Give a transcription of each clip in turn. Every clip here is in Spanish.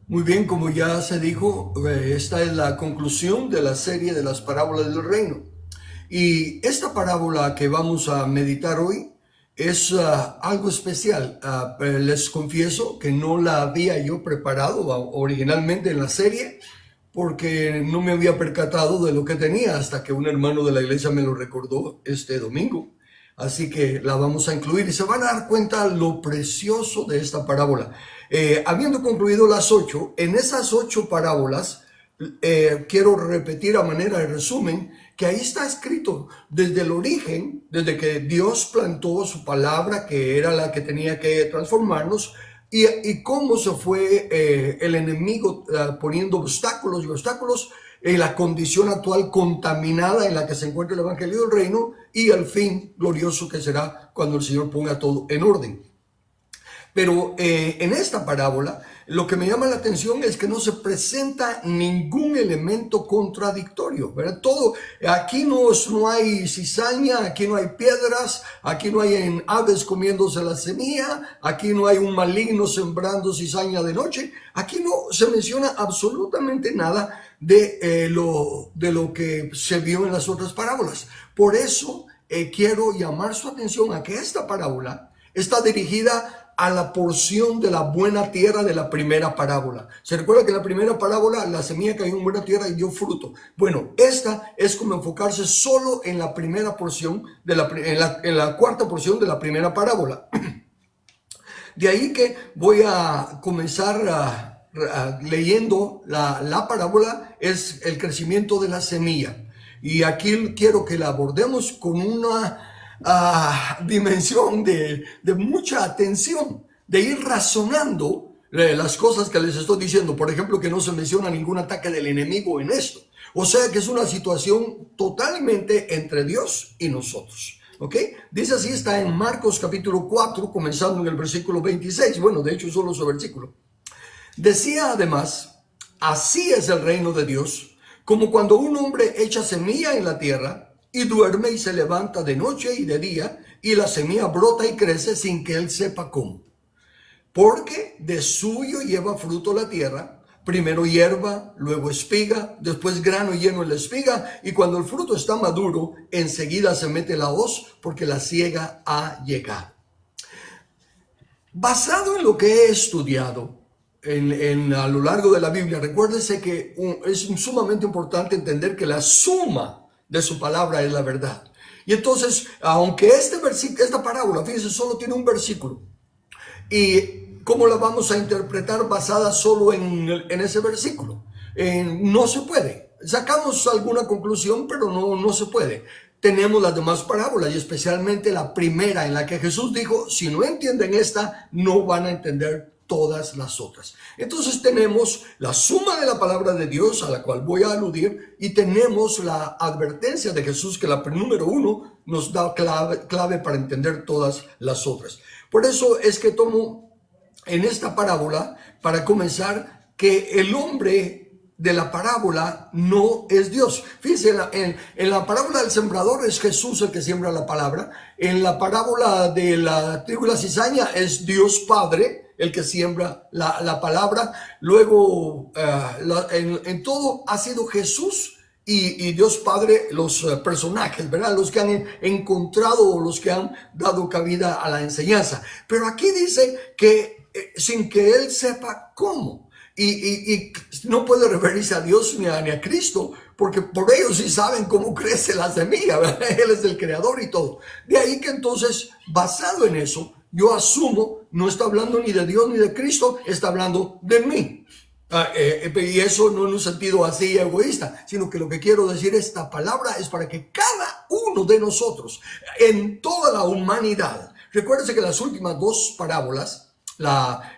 Muy bien, como ya se dijo, esta es la conclusión de la serie de las parábolas del reino. Y esta parábola que vamos a meditar hoy es algo especial. Les confieso que no la había yo preparado originalmente en la serie porque no me había percatado de lo que tenía hasta que un hermano de la iglesia me lo recordó este domingo. Así que la vamos a incluir y se van a dar cuenta lo precioso de esta parábola. Habiendo concluido las 8, en esas 8 parábolas, quiero repetir a manera de resumen que ahí está escrito desde el origen, desde que Dios plantó su palabra, que era la que tenía que transformarnos, y cómo se fue el enemigo poniendo obstáculos y obstáculos en la condición actual contaminada en la que se encuentra el Evangelio del Reino y al fin glorioso que será cuando el Señor ponga todo en orden. Pero en esta parábola lo que me llama la atención es que no se presenta ningún elemento contradictorio, ¿verdad? Todo, aquí no hay cizaña, aquí no hay piedras, aquí no hay aves comiéndose la semilla, aquí no hay un maligno sembrando cizaña de noche, aquí no se menciona absolutamente nada de lo que se vio en las otras parábolas. Por eso quiero llamar su atención a que esta parábola está dirigida a la porción de la buena tierra de la primera parábola. Se recuerda que en la primera parábola la semilla cayó en buena tierra y dio fruto. Bueno, esta es como enfocarse solo en la primera porción, en la cuarta porción de la primera parábola. De ahí que voy a comenzar leyendo la parábola, es el crecimiento de la semilla. Y aquí quiero que la abordemos con una dimensión de mucha atención, de ir razonando las cosas que les estoy diciendo. Por ejemplo, que no se menciona ningún ataque del enemigo en esto. O sea que es una situación totalmente entre Dios y nosotros. ¿Ok? Dice así, está en Marcos capítulo 4, comenzando en el versículo 26. Bueno, de hecho, solo su versículo. Decía además, así es el reino de Dios, como cuando un hombre echa semilla en la tierra y duerme y se levanta de noche y de día, y la semilla brota y crece sin que él sepa cómo. Porque de suyo lleva fruto la tierra, primero hierba, luego espiga, después grano lleno en la espiga, y cuando el fruto está maduro, enseguida se mete la hoz, porque la siega ha llegado. Basado en lo que he estudiado a lo largo de la Biblia, recuérdense que es sumamente importante entender que la suma de su palabra es la verdad. Y entonces, aunque esta parábola, fíjense, solo tiene un versículo, ¿y cómo la vamos a interpretar basada solo en ese versículo? No se puede. Sacamos alguna conclusión, pero no se puede. Tenemos las demás parábolas y especialmente la primera en la que Jesús dijo, si no entienden esta, no van a entender todas las otras. Entonces tenemos la suma de la palabra de Dios a la cual voy a aludir y tenemos la advertencia de Jesús que la número 1 nos da clave para entender todas las otras. Por eso es que tomo en esta parábola, para comenzar, que el hombre de la parábola no es Dios. Fíjense, en la parábola del sembrador es Jesús el que siembra la palabra. En la parábola de la trigo y la cizaña es Dios Padre el que siembra la palabra. Luego, en todo ha sido Jesús y Dios Padre los personajes, ¿verdad? Los que han encontrado o los que han dado cabida a la enseñanza. Pero aquí dice que sin que él sepa cómo. Y no puede referirse a Dios ni a Cristo, porque por ellos sí saben cómo crece la semilla, ¿verdad? Él es el creador y todo. De ahí que entonces, basado en eso, yo asumo, no está hablando ni de Dios ni de Cristo, está hablando de mí. Y eso no en un sentido así egoísta, sino que lo que quiero decir, esta palabra es para que cada uno de nosotros, en toda la humanidad, recuérdense que las últimas 2 parábolas, la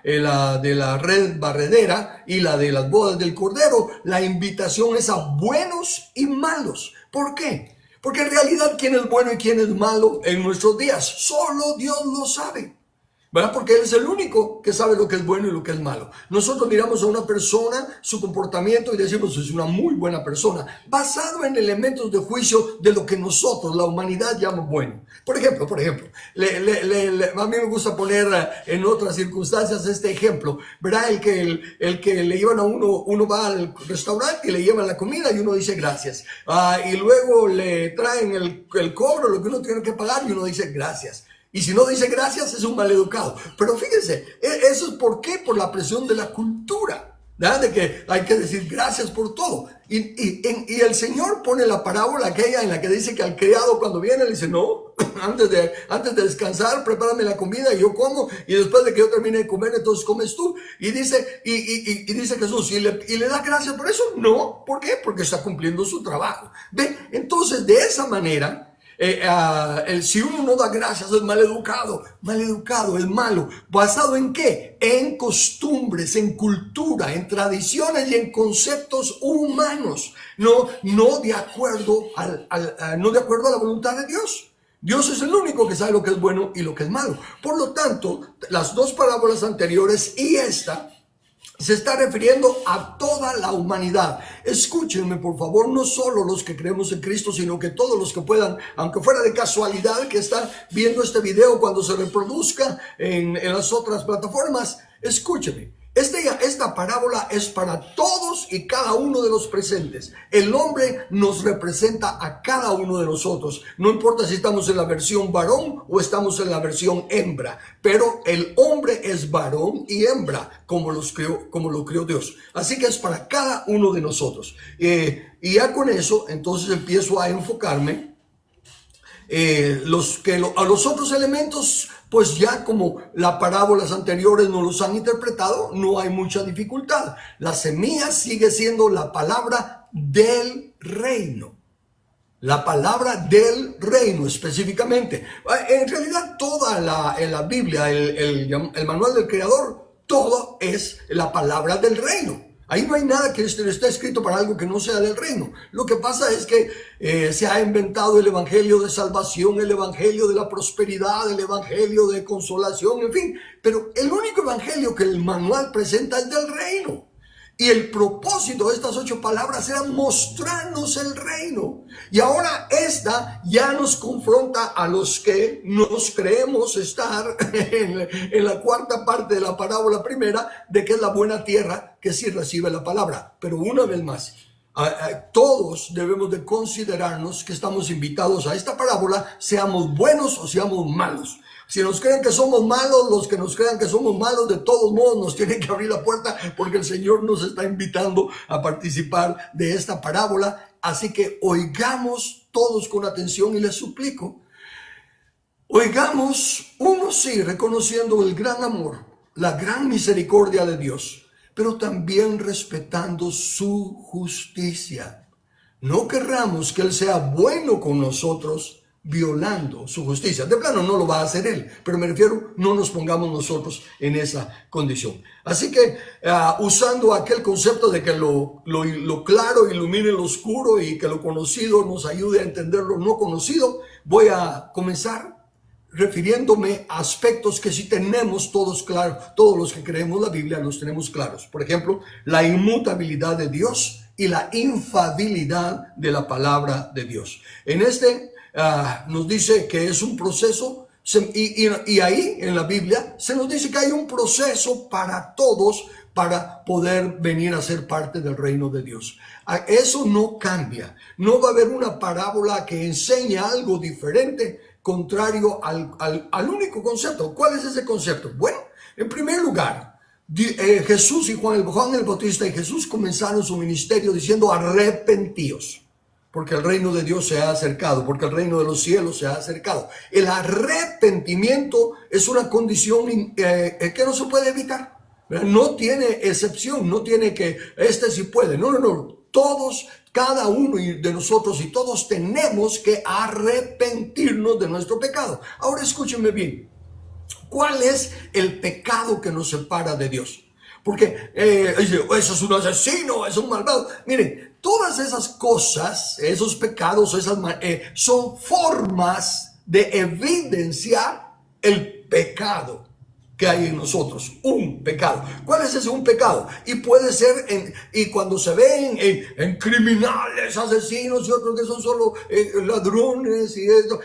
de la red barredera y la de las bodas del Cordero, la invitación es a buenos y malos. ¿Por qué? Porque en realidad quién es bueno y quién es malo en nuestros días, solo Dios lo sabe. ¿verdad? Porque Él es el único que sabe lo que es bueno y lo que es malo. Nosotros miramos a una persona, su comportamiento y decimos, es una muy buena persona, basado en elementos de juicio de lo que nosotros, la humanidad, llamamos bueno. Por ejemplo, a mí me gusta poner en otras circunstancias este ejemplo, ¿verdad? El que le llevan a uno va al restaurante y le llevan la comida y uno dice gracias. Y luego le traen el cobro, lo que uno tiene que pagar y uno dice gracias. Y si no dice gracias, es un maleducado. Pero fíjense, eso es por qué, por la presión de la cultura, ¿verdad? De que hay que decir gracias por todo. Y el Señor pone la parábola aquella en la que dice que al criado cuando viene le dice, no, antes de descansar, prepárame la comida y yo como, y después de que yo termine de comer, entonces comes tú. Y dice Jesús, ¿y le da gracias por eso? No, ¿por qué? Porque está cumpliendo su trabajo. ¿Ve? Entonces, de esa manera, si uno no da gracias es maleducado, es malo. ¿Basado en qué? En costumbres, en cultura, en tradiciones y en conceptos humanos, no de acuerdo no de acuerdo a la voluntad de Dios. Dios es el único que sabe lo que es bueno y lo que es malo. Por lo tanto, las dos parábolas anteriores y esta se está refiriendo a toda la humanidad. Escúchenme, por favor, no solo los que creemos en Cristo, sino que todos los que puedan, aunque fuera de casualidad, que están viendo este video cuando se reproduzca en las otras plataformas. Escúchenme. Esta parábola es para todos y cada uno de los presentes. El hombre nos representa a cada uno de nosotros. No importa si estamos en la versión varón o estamos en la versión hembra. Pero el hombre es varón y hembra, como lo creó Dios. Así que es para cada uno de nosotros. Y ya con eso, entonces empiezo a enfocarme a los otros elementos, pues ya como las parábolas anteriores no los han interpretado, no hay mucha dificultad. La semilla sigue siendo la palabra del reino. La palabra del reino específicamente. En realidad en la Biblia, el manual del creador, todo es la palabra del reino. Ahí no hay nada que esté escrito para algo que no sea del reino. Lo que pasa es que se ha inventado el evangelio de salvación, el evangelio de la prosperidad, el evangelio de consolación, en fin. Pero el único evangelio que el manual presenta es del reino. Y el propósito de estas 8 palabras era mostrarnos el reino. Y ahora esta ya nos confronta a los que nos creemos estar en la cuarta parte de la parábola primera, de que es la buena tierra que sí recibe la palabra. Pero una vez más, todos debemos de considerarnos que estamos invitados a esta parábola, seamos buenos o seamos malos. Si nos creen que somos malos, los que nos crean que somos malos, de todos modos nos tienen que abrir la puerta porque el Señor nos está invitando a participar de esta parábola. Así que oigamos todos con atención y les suplico, oigamos uno sí, reconociendo el gran amor, la gran misericordia de Dios, pero también respetando su justicia. No querramos que Él sea bueno con nosotros, violando su justicia. De plano no lo va a hacer Él, pero me refiero, no nos pongamos nosotros en esa condición. Así que usando aquel concepto de que lo claro ilumine lo oscuro y que lo conocido nos ayude a entender lo no conocido, voy a comenzar refiriéndome a aspectos que sí tenemos todos claros. Todos los que creemos la Biblia los tenemos claros. Por ejemplo, la inmutabilidad de Dios y la infalibilidad de la palabra de Dios. En nos dice que es un proceso, y ahí en la Biblia se nos dice que hay un proceso para todos para poder venir a ser parte del reino de Dios. Eso no cambia. No va a haber una parábola que enseñe algo diferente, contrario al único concepto. ¿Cuál es ese concepto? Bueno, en primer lugar, Jesús y Juan el Bautista y Jesús comenzaron su ministerio diciendo arrepentíos, porque el reino de Dios se ha acercado, porque el reino de los cielos se ha acercado. El arrepentimiento es una condición que no se puede evitar. No tiene excepción, no tiene que sí puede. No. Todos, cada uno de nosotros y todos tenemos que arrepentirnos de nuestro pecado. Ahora escúchenme bien. ¿Cuál es el pecado que nos separa de Dios? Porque eso es un asesino, es un malvado. Miren, todas esas cosas, esos pecados, son formas de evidenciar el pecado. que hay en nosotros, un pecado. ¿Cuál es ese un pecado? Y puede ser, y cuando se ven en criminales, asesinos y otros que son solo ladrones y esto,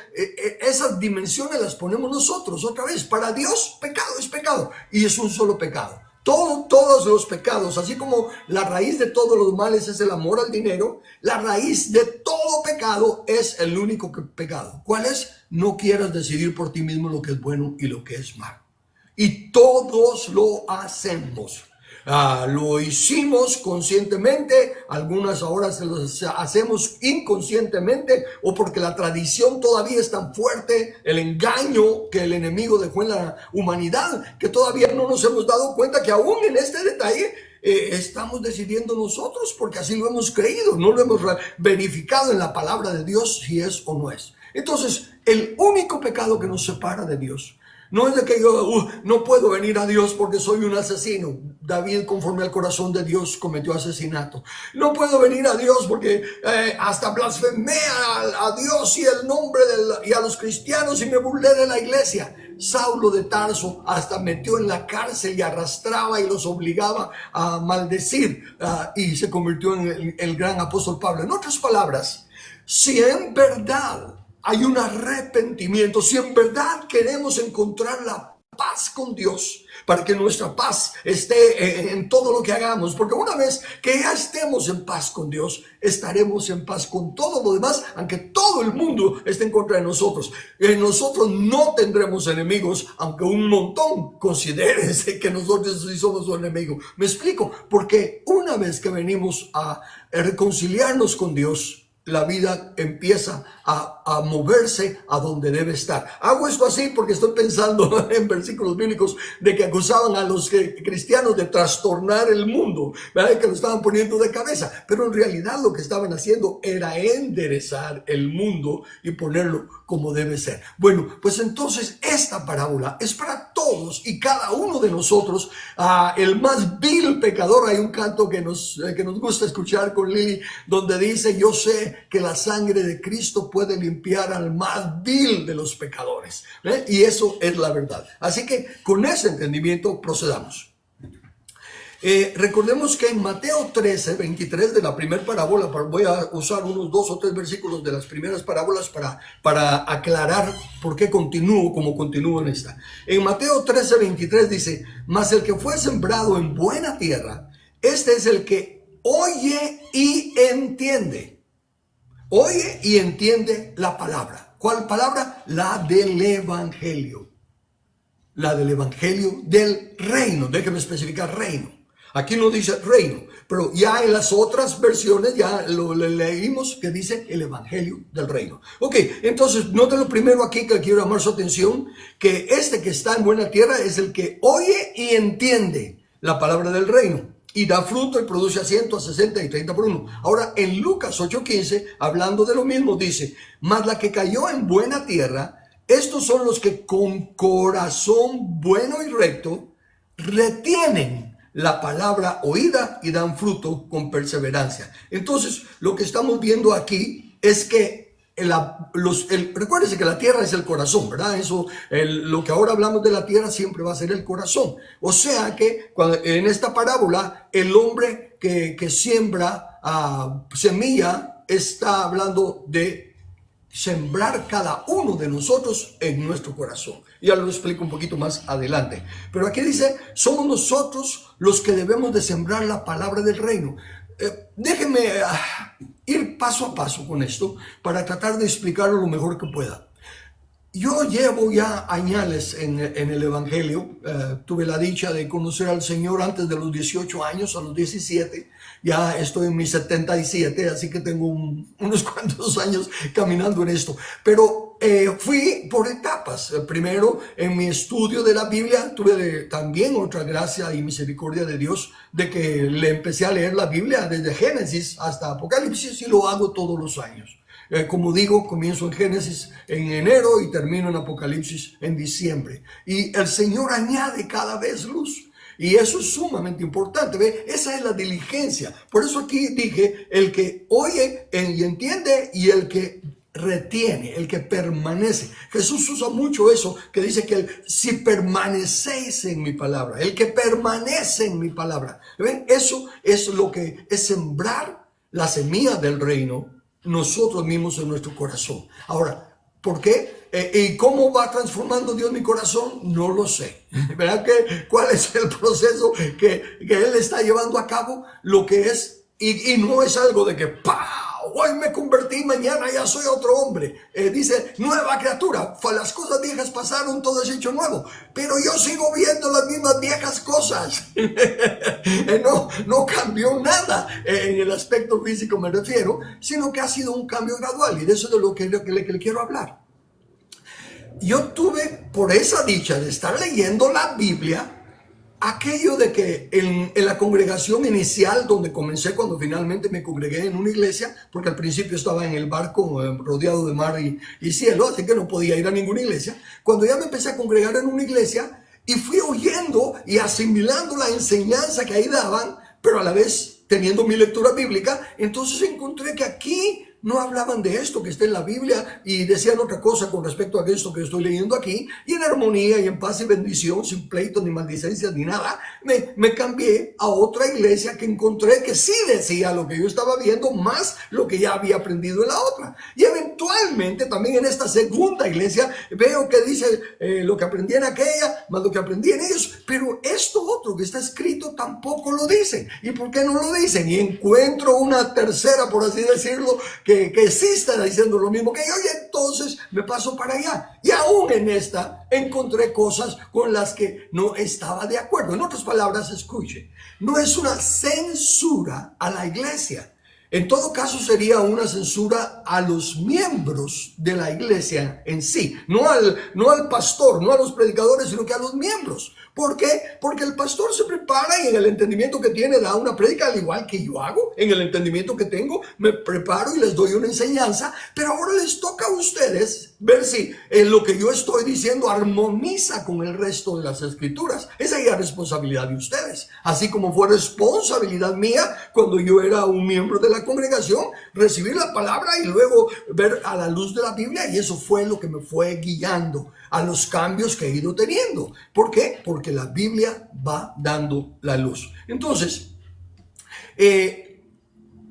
esas dimensiones las ponemos nosotros otra vez. Para Dios, pecado es pecado y es un solo pecado. Todos los pecados, así como la raíz de todos los males es el amor al dinero, la raíz de todo pecado es el único pecado. ¿Cuál es? No quieras decidir por ti mismo lo que es bueno y lo que es malo. Y todos lo hacemos. Lo hicimos conscientemente, algunas ahora se los hacemos inconscientemente o porque la tradición todavía es tan fuerte, el engaño que el enemigo dejó en la humanidad, que todavía no nos hemos dado cuenta que aún en este detalle estamos decidiendo nosotros porque así lo hemos creído, no lo hemos verificado en la palabra de Dios si es o no es. Entonces, el único pecado que nos separa de Dios no es de que yo no puedo venir a Dios porque soy un asesino. David, conforme al corazón de Dios, cometió asesinato. No puedo venir a Dios porque hasta blasfemé a Dios y el nombre y a los cristianos y me burlé de la iglesia. Saulo de Tarso hasta metió en la cárcel y arrastraba y los obligaba a maldecir y se convirtió en el gran apóstol Pablo. En otras palabras, si en verdad hay un arrepentimiento, si en verdad queremos encontrar la paz con Dios, para que nuestra paz esté en todo lo que hagamos, porque una vez que ya estemos en paz con Dios, estaremos en paz con todo lo demás, aunque todo el mundo esté en contra de nosotros. Nosotros no tendremos enemigos, aunque un montón considere que nosotros sí somos su enemigo. Me explico, porque una vez que venimos a reconciliarnos con Dios, la vida empieza a moverse a donde debe estar. Hago esto así porque estoy pensando en versículos bíblicos de que acusaban a los cristianos de trastornar el mundo, ¿verdad? Que lo estaban poniendo de cabeza, pero en realidad lo que estaban haciendo era enderezar el mundo y ponerlo como debe ser. Bueno, pues entonces esta parábola es para todos y cada uno de nosotros. El más vil pecador, hay un canto que nos gusta escuchar con Lili, donde dice: yo sé que la sangre de Cristo puede limpiar al más vil de los pecadores. Y eso es la verdad. Así que con ese entendimiento procedamos. Recordemos que en Mateo 13, 23 de la primera parábola, voy a usar unos 2 o 3 versículos de las primeras parábolas para aclarar por qué continúo como continúo en esta. En Mateo 13, 23 dice: mas el que fue sembrado en buena tierra, este es el que oye y entiende. Oye y entiende la palabra. ¿Cuál palabra? La del Evangelio. La del Evangelio del reino. Déjeme especificar reino. Aquí no dice reino, pero ya en las otras versiones ya lo leímos que dice el Evangelio del reino. Ok, entonces noten lo primero aquí que quiero llamar su atención, que este que está en buena tierra es el que oye y entiende la palabra del reino. Y da fruto y produce a 100, a 60 y 30 por uno. Ahora, en Lucas 8:15, hablando de lo mismo, dice: mas la que cayó en buena tierra, estos son los que con corazón bueno y recto retienen la palabra oída y dan fruto con perseverancia. Entonces, lo que estamos viendo aquí es que recuérdense que la tierra es el corazón, ¿verdad? Lo que ahora hablamos de la tierra siempre va a ser el corazón. O sea que en esta parábola, el hombre que siembra semilla está hablando de sembrar cada uno de nosotros en nuestro corazón. Ya lo explico un poquito más adelante. Pero aquí dice: somos nosotros los que debemos de sembrar la palabra del reino. Déjenme ir paso a paso con esto para tratar de explicarlo lo mejor que pueda. Yo llevo ya años en el Evangelio. Tuve la dicha de conocer al Señor antes de los 18 años, a los 17. Ya estoy en mis 77, así que tengo unos cuantos años caminando en esto. Pero fui por etapas. Primero, en mi estudio de la Biblia, tuve también otra gracia y misericordia de Dios de que le empecé a leer la Biblia desde Génesis hasta Apocalipsis, y lo hago todos los años. Como digo, comienzo en Génesis en enero y termino en Apocalipsis en diciembre. Y el Señor añade cada vez luz. Y eso es sumamente importante, ¿ve? Esa es la diligencia. Por eso aquí dije: el que oye y entiende, y el que retiene, el que permanece. Jesús usa mucho eso, que dice que si permanecéis en mi palabra, el que permanece en mi palabra. ¿Ven? Eso es lo que es sembrar la semilla del reino nosotros mismos en nuestro corazón. Ahora, ¿por qué? ¿Y cómo va transformando Dios mi corazón? No lo sé. ¿Verdad que cuál es el proceso que Él está llevando a cabo? Lo que es, y no es algo de que ¡pah! Hoy me convertí, mañana ya soy otro hombre. Dice, nueva criatura, las cosas viejas pasaron, todo es hecho nuevo. Pero yo sigo viendo las mismas viejas cosas. No cambió nada en el aspecto físico me refiero, sino que ha sido un cambio gradual. Y de eso es de lo que le quiero hablar. Yo tuve por esa dicha de estar leyendo la Biblia, aquello de que en la congregación inicial donde comencé, cuando finalmente me congregué en una iglesia, porque al principio estaba en el barco rodeado de mar y cielo, así que no podía ir a ninguna iglesia. Cuando ya me empecé a congregar en una iglesia y fui oyendo y asimilando la enseñanza que ahí daban, pero a la vez teniendo mi lectura bíblica, entonces encontré que aquí no hablaban de esto que está en la Biblia y decían otra cosa con respecto a esto que estoy leyendo aquí, y en armonía y en paz y bendición, sin pleitos ni maldicencias ni nada, me cambié a otra iglesia que encontré que sí decía lo que yo estaba viendo, más lo que ya había aprendido en la otra. Y eventualmente también en esta segunda iglesia veo que dice lo que aprendí en aquella, más lo que aprendí en ellos, pero esto otro que está escrito tampoco lo dicen. ¿Y por qué no lo dicen? Y encuentro una tercera, por así decirlo, que sí está diciendo lo mismo que yo, y entonces me paso para allá. Y aún en esta encontré cosas con las que no estaba de acuerdo. En otras palabras, escuche, no es una censura a la iglesia. En todo caso sería una censura a los miembros de la iglesia en sí, no al pastor, no a los predicadores, sino que a los miembros. ¿Por qué? Porque el pastor se prepara y en el entendimiento que tiene da una prédica, al igual que yo hago. En el entendimiento que tengo me preparo y les doy una enseñanza, pero ahora les toca a ustedes ver si lo que yo estoy diciendo armoniza con el resto de las escrituras. Esa es la responsabilidad de ustedes, así como fue responsabilidad mía cuando yo era un miembro de la congregación, recibir la palabra y luego ver a la luz de la Biblia, y eso fue lo que me fue guiando a los cambios que he ido teniendo. ¿Por qué? Porque la Biblia va dando la luz. Entonces,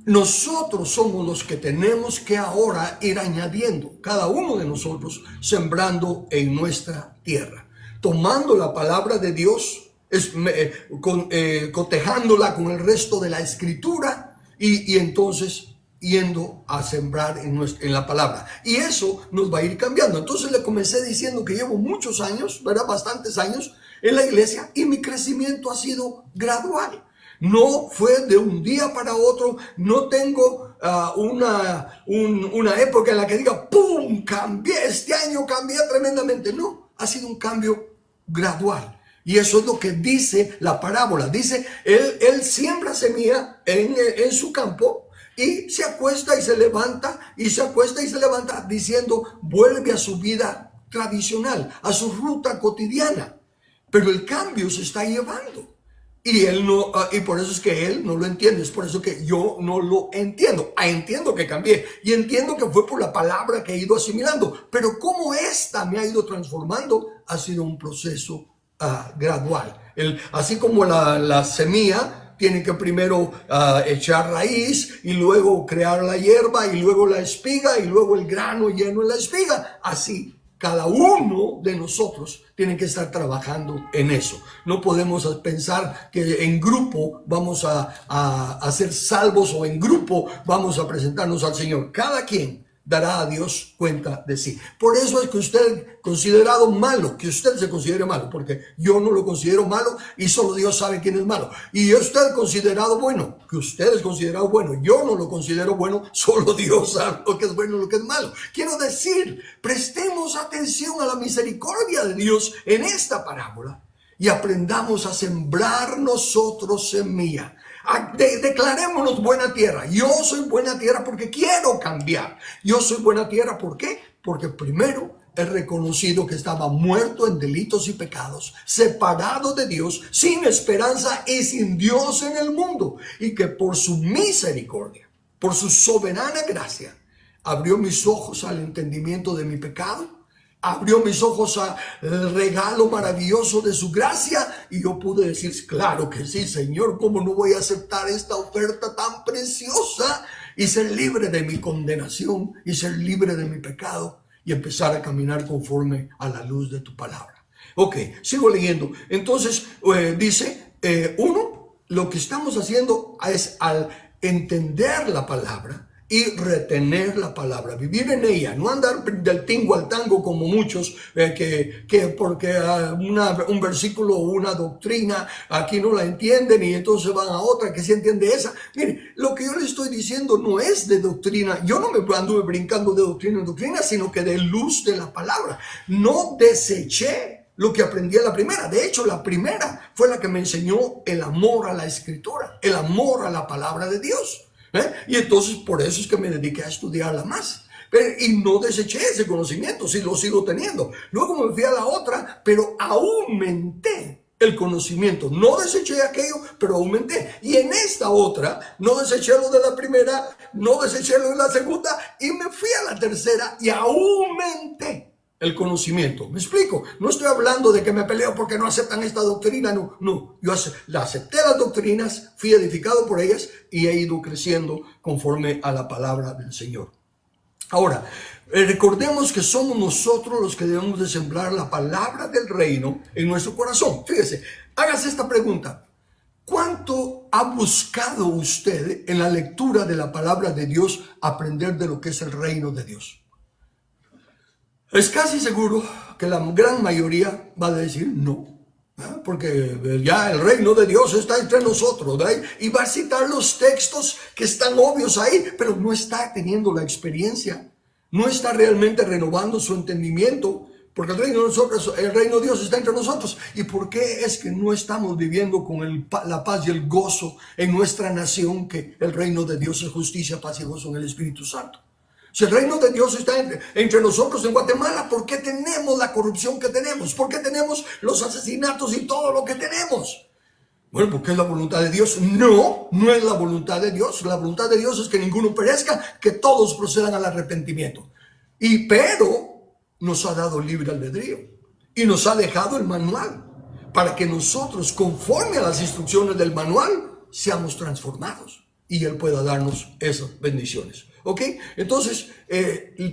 nosotros somos los que tenemos que ahora ir añadiendo, cada uno de nosotros, sembrando en nuestra tierra, tomando la palabra de Dios, cotejándola con el resto de la escritura y entonces yendo a sembrar en la palabra. Y eso nos va a ir cambiando. Entonces le comencé diciendo que llevo muchos años, ¿verdad? Bastantes años en la iglesia, y mi crecimiento ha sido gradual. No fue de un día para otro. No tengo una época en la que diga, ¡pum! Cambié, este año cambié tremendamente. No, ha sido un cambio gradual. Y eso es lo que dice la parábola. Dice, él siembra semilla en su campo, y se acuesta y se levanta, y se acuesta y se levanta, diciendo, vuelve a su vida tradicional, a su ruta cotidiana. Pero el cambio se está llevando. Y él no, y por eso es que él no lo entiende. Es por eso que yo no lo entiendo. Entiendo que cambié, y entiendo que fue por la palabra que he ido asimilando. Pero cómo esta me ha ido transformando, ha sido un proceso gradual. Así como la semilla tiene que primero echar raíz, y luego crear la hierba, y luego la espiga, y luego el grano lleno en la espiga. Así, cada uno de nosotros tiene que estar trabajando en eso. No podemos pensar que en grupo vamos a ser salvos, o en grupo vamos a presentarnos al Señor. Cada quien dará a Dios cuenta de sí. Por eso es que usted considerado malo, que usted se considere malo, porque yo no lo considero malo, y solo Dios sabe quién es malo. Y usted considerado bueno, que usted es considerado bueno, yo no lo considero bueno, solo Dios sabe lo que es bueno y lo que es malo. Quiero decir, prestemos atención a la misericordia de Dios en esta parábola, y aprendamos a sembrar nosotros semilla. Declarémonos buena tierra. Yo soy buena tierra porque quiero cambiar. Yo soy buena tierra, ¿por qué? Porque primero he reconocido que estaba muerto en delitos y pecados, separado de Dios, sin esperanza y sin Dios en el mundo, y que por su misericordia, por su soberana gracia, abrió mis ojos al entendimiento de mi pecado, abrió mis ojos al regalo maravilloso de su gracia, y yo pude decir, claro que sí, Señor, ¿cómo no voy a aceptar esta oferta tan preciosa y ser libre de mi condenación y ser libre de mi pecado y empezar a caminar conforme a la luz de tu palabra? Ok, sigo leyendo. Entonces dice, uno, lo que estamos haciendo es al entender la palabra y retener la palabra, vivir en ella, no andar del tingo al tango como muchos que porque un versículo o una doctrina aquí no la entienden y entonces van a otra que sí entiende esa. Mire, lo que yo le estoy diciendo no es de doctrina, yo no me anduve brincando de doctrina en doctrina, sino que de luz de la palabra. No deseché lo que aprendí a la primera. De hecho, la primera fue la que me enseñó el amor a la escritura, el amor a la palabra de Dios. Y entonces por eso es que me dediqué a estudiarla más. Y no deseché ese conocimiento, sí lo sigo teniendo. Luego me fui a la otra, pero aumenté el conocimiento. No deseché aquello, pero aumenté. Y en esta otra, no deseché lo de la primera, no deseché lo de la segunda, y me fui a la tercera y aumenté el conocimiento. ¿Me explico? No estoy hablando de que me peleo porque no aceptan esta doctrina, no. Yo acepté las doctrinas, fui edificado por ellas y he ido creciendo conforme a la palabra del Señor. Ahora, recordemos que somos nosotros los que debemos de sembrar la palabra del reino en nuestro corazón. Fíjese, hágase esta pregunta. ¿Cuánto ha buscado usted en la lectura de la palabra de Dios aprender de lo que es el reino de Dios? Es casi seguro que la gran mayoría va a decir no, porque ya el reino de Dios está entre nosotros, ¿verdad? Y va a citar los textos que están obvios ahí, pero no está teniendo la experiencia, no está realmente renovando su entendimiento, porque el reino de Dios está entre nosotros. ¿Y por qué es que no estamos viviendo con la paz y el gozo en nuestra nación, que el reino de Dios es justicia, paz y gozo en el Espíritu Santo? Si el reino de Dios está entre nosotros en Guatemala, ¿por qué tenemos la corrupción que tenemos? ¿Por qué tenemos los asesinatos y todo lo que tenemos? Bueno, porque es la voluntad de Dios. No, no es la voluntad de Dios. La voluntad de Dios es que ninguno perezca, que todos procedan al arrepentimiento. Pero nos ha dado libre albedrío y nos ha dejado el manual para que nosotros, conforme a las instrucciones del manual, seamos transformados y Él pueda darnos esas bendiciones. ¿Ok? Entonces,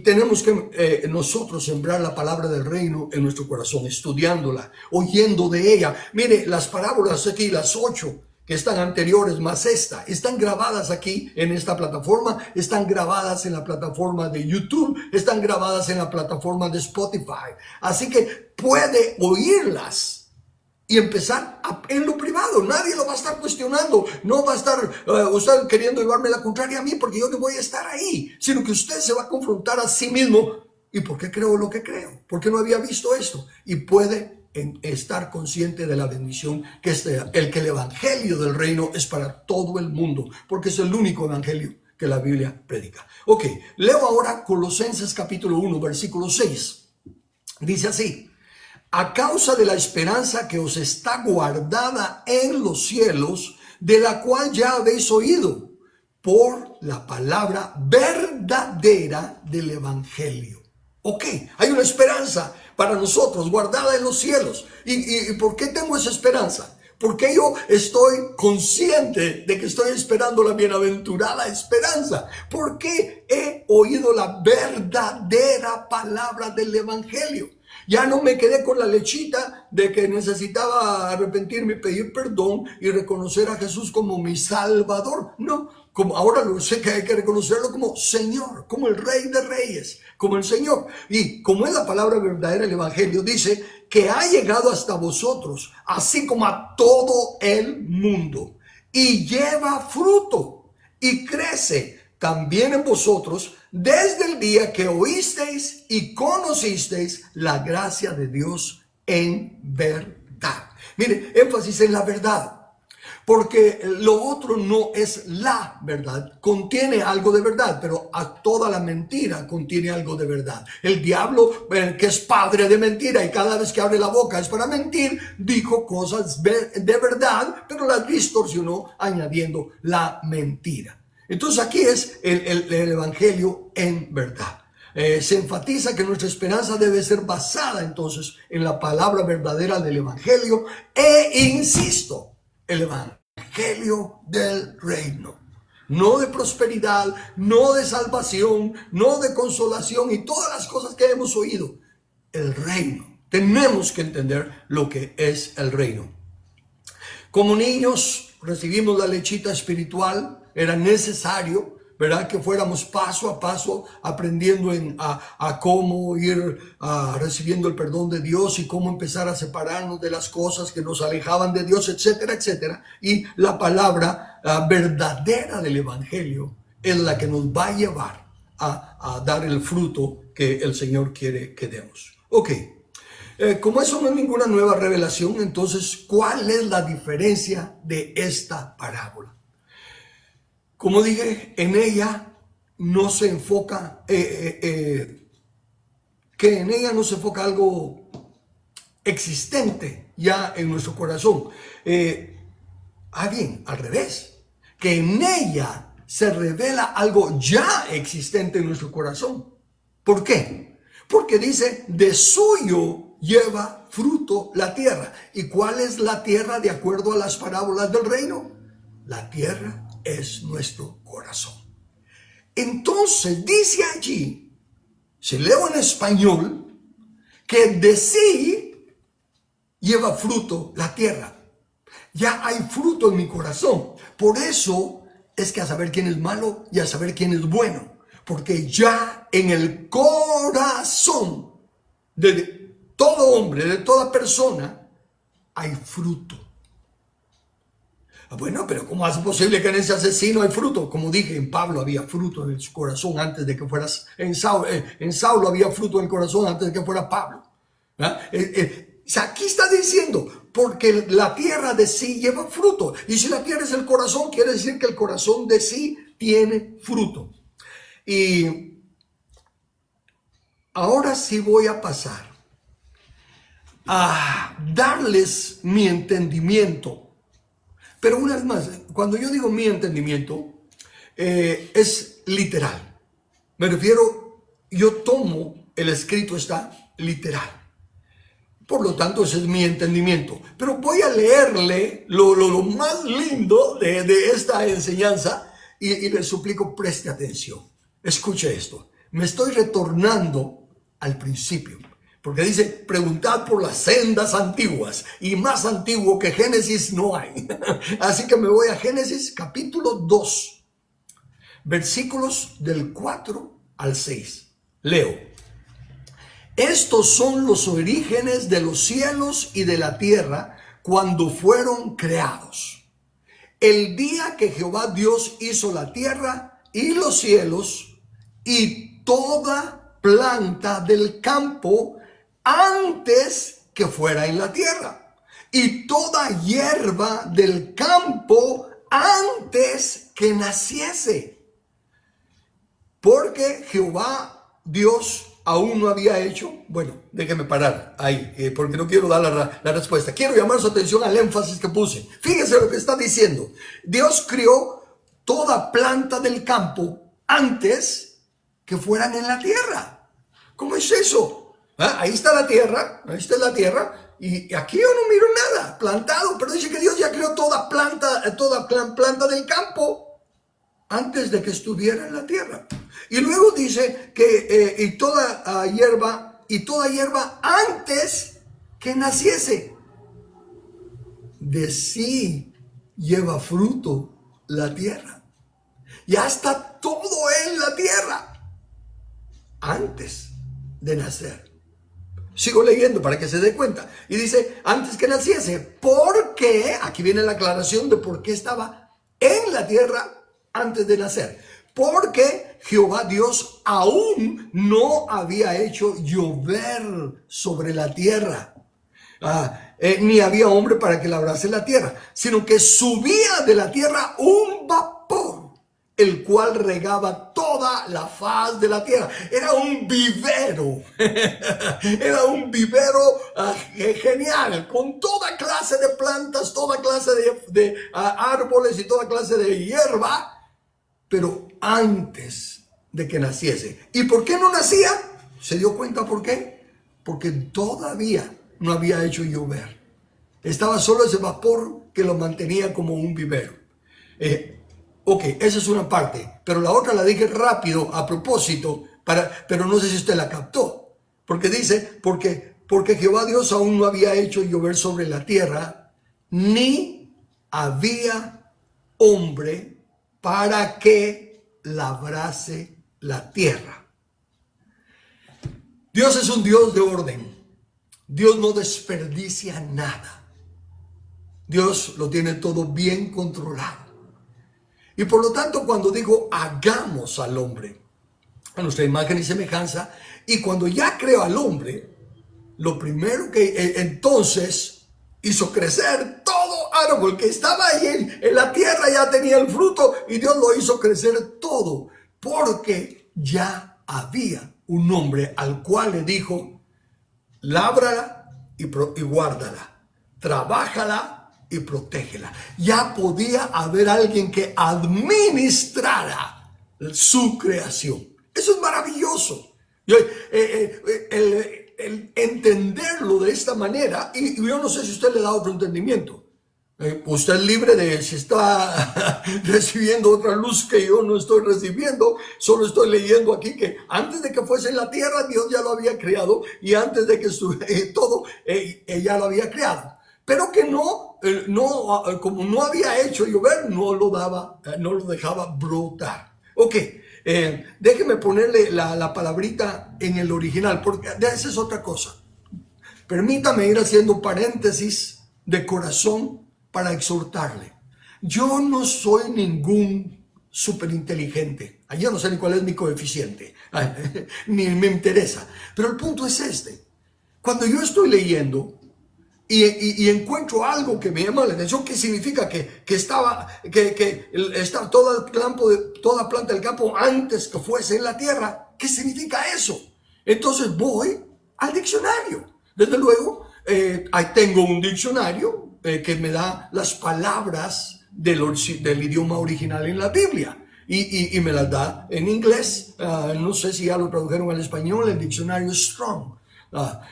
tenemos que nosotros sembrar la palabra del reino en nuestro corazón, estudiándola, oyendo de ella. Mire, las parábolas aquí, las 8 que están anteriores, más esta, están grabadas aquí en esta plataforma, están grabadas en la plataforma de YouTube, están grabadas en la plataforma de Spotify. Así que puede oírlas y empezar en lo privado. Nadie lo va a estar cuestionando. No va a estar usted queriendo llevarme la contraria a mí porque yo no voy a estar ahí, sino que usted se va a confrontar a sí mismo. ¿Y por qué creo lo que creo? ¿Por qué no había visto esto? Y puede estar consciente de la bendición que el evangelio del reino es para todo el mundo, porque es el único evangelio que la Biblia predica. Ok, leo ahora Colosenses capítulo 1, versículo 6. Dice así: a causa de la esperanza que os está guardada en los cielos, de la cual ya habéis oído, por la palabra verdadera del evangelio. Ok, hay una esperanza para nosotros guardada en los cielos. ¿Y por qué tengo esa esperanza? Porque yo estoy consciente de que estoy esperando la bienaventurada esperanza. Porque he oído la verdadera palabra del evangelio. Ya no me quedé con la lechita de que necesitaba arrepentirme y pedir perdón y reconocer a Jesús como mi Salvador. No, como ahora lo sé, que hay que reconocerlo como Señor, como el Rey de Reyes, como el Señor. Y como es la palabra verdadera, el Evangelio dice que ha llegado hasta vosotros, así como a todo el mundo, y lleva fruto y crece también en vosotros desde el día que oísteis y conocisteis la gracia de Dios en verdad. Mire, énfasis en la verdad, porque lo otro no es la verdad. Contiene algo de verdad, pero a toda la mentira contiene algo de verdad. El diablo, que es padre de mentira y cada vez que abre la boca es para mentir, dijo cosas de verdad, pero las distorsionó añadiendo la mentira. Entonces aquí es el evangelio en verdad. Se enfatiza que nuestra esperanza debe ser basada entonces en la palabra verdadera del evangelio insisto, el evangelio del reino. No de prosperidad, no de salvación, no de consolación y todas las cosas que hemos oído. El reino. Tenemos que entender lo que es el reino. Como niños recibimos la lechita espiritual, era necesario, ¿verdad?, que fuéramos paso a paso aprendiendo a cómo ir recibiendo el perdón de Dios y cómo empezar a separarnos de las cosas que nos alejaban de Dios, etcétera, etcétera. Y la palabra verdadera del evangelio es la que nos va a llevar a dar el fruto que el Señor quiere que demos. Ok. Como eso no es ninguna nueva revelación, entonces, ¿cuál es la diferencia de esta parábola? Como dije, en ella no se enfoca, algo existente ya en nuestro corazón. Bien, al revés, que en ella se revela algo ya existente en nuestro corazón. ¿Por qué? Porque dice, de suyo lleva fruto la tierra. ¿Y cuál es la tierra de acuerdo a las parábolas del reino? La tierra es nuestro corazón. Entonces dice allí, si leo en español, que de sí lleva fruto la tierra. Ya hay fruto en mi corazón. Por eso es que a saber quién es malo y a saber quién es bueno. Porque ya en el corazón de todo hombre, de toda persona, hay fruto. Bueno, pero ¿cómo es posible que en ese asesino hay fruto? Como dije, en Pablo había fruto en su corazón antes de que fueras, en Saulo había fruto en el corazón antes de que fuera Pablo. Aquí está diciendo, porque la tierra de sí lleva fruto. Y si la tierra es el corazón, quiere decir que el corazón de sí tiene fruto. Y ahora sí voy a pasar a darles mi entendimiento. Pero una vez más, cuando yo digo mi entendimiento, es literal. Me refiero, yo tomo, el escrito está literal. Por lo tanto, ese es mi entendimiento. Pero voy a leerle lo más lindo de esta enseñanza y les suplico preste atención. Escuche esto. Me estoy retornando al principio. Porque dice, preguntad por las sendas antiguas. Y más antiguo que Génesis no hay. Así que me voy a Génesis capítulo 2. Versículos del 4 al 6. Leo. Estos son los orígenes de los cielos y de la tierra cuando fueron creados. El día que Jehová Dios hizo la tierra y los cielos y toda planta del campo antes que fuera en la tierra, y toda hierba del campo antes que naciese. Porque Jehová Dios aún no había hecho, bueno, déjeme parar ahí, porque no quiero dar la respuesta. Quiero llamar su atención al énfasis que puse. Fíjense lo que está diciendo. Dios crió toda planta del campo antes que fueran en la tierra. ¿Cómo es eso? Ahí está la tierra, y aquí yo no miro nada plantado, pero dice que Dios ya creó toda planta del campo antes de que estuviera en la tierra. Y luego dice que y toda hierba antes que naciese. De sí lleva fruto la tierra. Ya está todo en la tierra antes de nacer. Sigo leyendo para que se dé cuenta. Y dice, antes que naciese, porque, aquí viene la aclaración de por qué estaba en la tierra antes de nacer. Porque Jehová Dios aún no había hecho llover sobre la tierra. Ni había hombre para que labrase la tierra, sino que subía de la tierra un vapor, el cual regaba toda la faz de la tierra. Era un vivero, era un vivero genial, con toda clase de plantas, toda clase de árboles y toda clase de hierba, pero antes de que naciese. ¿Y por qué no nacía? ¿Se dio cuenta por qué? Porque todavía no había hecho llover. Estaba solo ese vapor que lo mantenía como un vivero. Ok, esa es una parte, pero la otra la dije rápido a propósito, pero no sé si usted la captó. Porque dice, porque Jehová Dios aún no había hecho llover sobre la tierra, ni había hombre para que labrase la tierra. Dios es un Dios de orden. Dios no desperdicia nada. Dios lo tiene todo bien controlado. Y por lo tanto, cuando digo hagamos al hombre a nuestra imagen y semejanza, y cuando ya creó al hombre, lo primero que entonces hizo crecer todo árbol que estaba ahí en la tierra, ya tenía el fruto, y Dios lo hizo crecer todo, porque ya había un hombre al cual le dijo, lábrala y guárdala, trabájala y protégela. Ya podía haber alguien que administrara su creación. Eso es maravilloso. El entenderlo de esta manera, y yo no sé si usted le da otro entendimiento. Usted es libre de, si está recibiendo otra luz que yo no estoy recibiendo, solo estoy leyendo aquí que antes de que fuese en la tierra, Dios ya lo había creado, y antes de que todo, ya lo había creado. Pero que como no había hecho llover, no lo dejaba brotar. Ok, déjeme ponerle la palabrita en el original, porque esa es otra cosa. Permítame ir haciendo paréntesis de corazón para exhortarle. Yo no soy ningún superinteligente. Yo no sé ni cuál es mi coeficiente, ni me interesa. Pero el punto es este. Cuando yo estoy leyendo y encuentro algo que me llama la atención, ¿qué significa? Que estaba toda planta del campo antes que fuese en la tierra. ¿Qué significa eso? Entonces voy al diccionario. Desde luego, ahí tengo un diccionario que me da las palabras del idioma original en la Biblia. Y me las da en inglés. No sé si ya lo tradujeron al español, el diccionario Strong.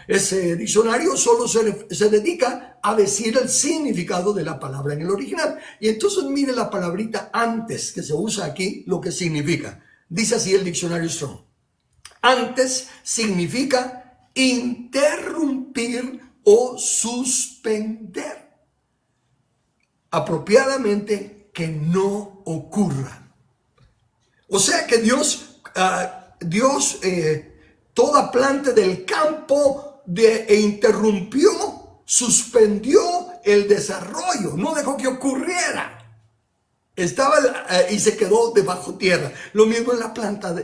Ese diccionario solo se dedica a decir el significado de la palabra en el original. Y entonces mire la palabrita antes que se usa aquí, lo que significa. Dice así el diccionario Strong. Antes significa interrumpir o suspender. Apropiadamente que no ocurra. O sea que Dios toda planta del campo interrumpió, suspendió el desarrollo, no dejó que ocurriera. Estaba y se quedó debajo tierra. Lo mismo en la planta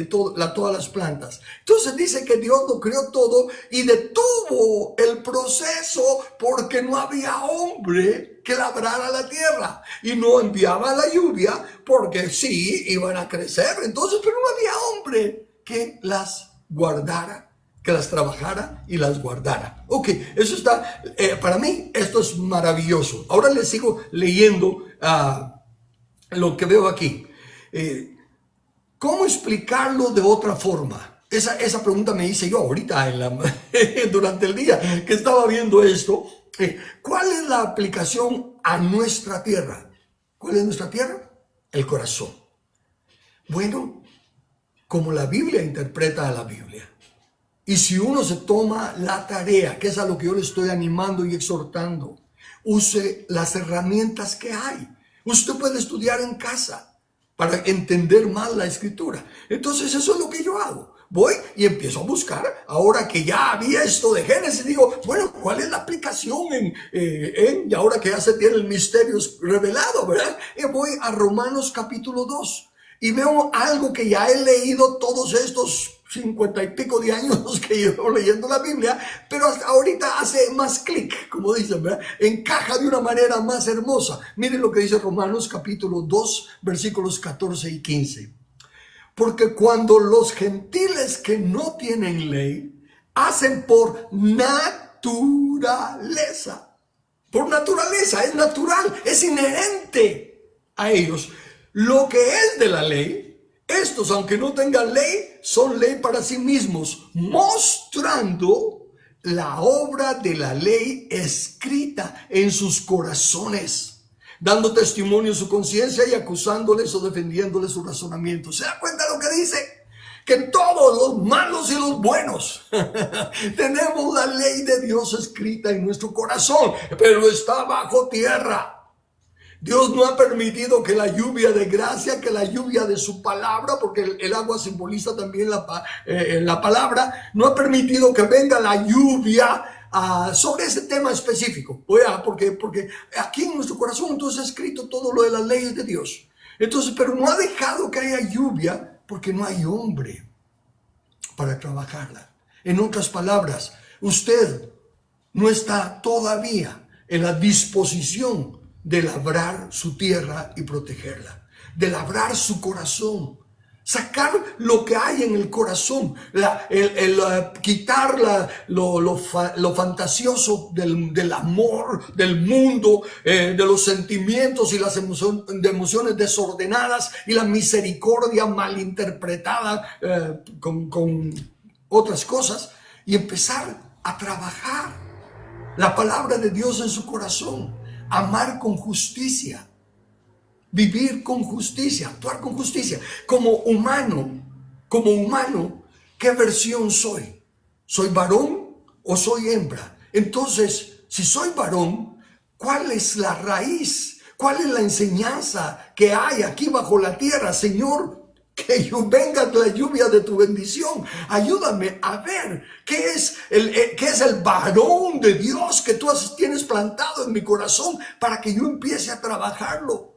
todas las plantas. Entonces dice que Dios lo creó todo y detuvo el proceso porque no había hombre que labrara la tierra y no enviaba la lluvia porque sí iban a crecer. Entonces, pero no había hombre que las guardara, que las trabajara y las guardara. Ok, eso está, para mí esto es maravilloso. Ahora les sigo leyendo lo que veo aquí. ¿Cómo explicarlo de otra forma? Esa pregunta me hice yo ahorita durante el día que estaba viendo esto. ¿Cuál es la aplicación a nuestra tierra? ¿Cuál es nuestra tierra? El corazón. Bueno, como la Biblia interpreta a la Biblia. Y si uno se toma la tarea, que es a lo que yo le estoy animando y exhortando, use las herramientas que hay. Usted puede estudiar en casa para entender más la escritura. Entonces eso es lo que yo hago. Voy y empiezo a buscar. Ahora que ya había esto de Génesis, digo, bueno, ¿cuál es la aplicación y ahora que ya se tiene el misterio revelado, ¿verdad? Y voy a Romanos capítulo 2 y veo algo que ya he leído todos estos 50 y pico de años que llevo leyendo la Biblia, pero hasta ahorita hace más clic, como dicen, ¿verdad? Encaja de una manera más hermosa. Miren lo que dice Romanos capítulo 2, versículos 14 y 15. Porque cuando los gentiles que no tienen ley hacen por naturaleza, es natural, es inherente a ellos, lo que es de la ley, estos, aunque no tengan ley, son ley para sí mismos, mostrando la obra de la ley escrita en sus corazones, dando testimonio en su conciencia y acusándoles o defendiéndoles su razonamiento. ¿Se da cuenta de lo que dice? Que todos los malos y los buenos tenemos la ley de Dios escrita en nuestro corazón, pero está bajo tierra. Dios no ha permitido que la lluvia de gracia, que la lluvia de su palabra, porque el agua simboliza también la palabra, no ha permitido que venga la lluvia sobre ese tema específico. Porque aquí en nuestro corazón entonces ha escrito todo lo de las leyes de Dios. Entonces, pero no ha dejado que haya lluvia porque no hay hombre para trabajarla. En otras palabras, usted no está todavía en la disposición de labrar su tierra y protegerla, de labrar su corazón, sacar lo que hay en el corazón, quitar lo fantasioso del amor, del mundo, de los sentimientos y las emociones desordenadas y la misericordia malinterpretada con otras cosas, y empezar a trabajar la palabra de Dios en su corazón, amar con justicia, vivir con justicia, actuar con justicia. Como humano, ¿qué versión soy? ¿Soy varón o soy hembra? Entonces, si soy varón, ¿cuál es la raíz? ¿Cuál es la enseñanza que hay aquí bajo la tierra? Señor, que venga la lluvia de tu bendición. Ayúdame a ver qué es el varón de Dios que tú tienes plantado en mi corazón para que yo empiece a trabajarlo.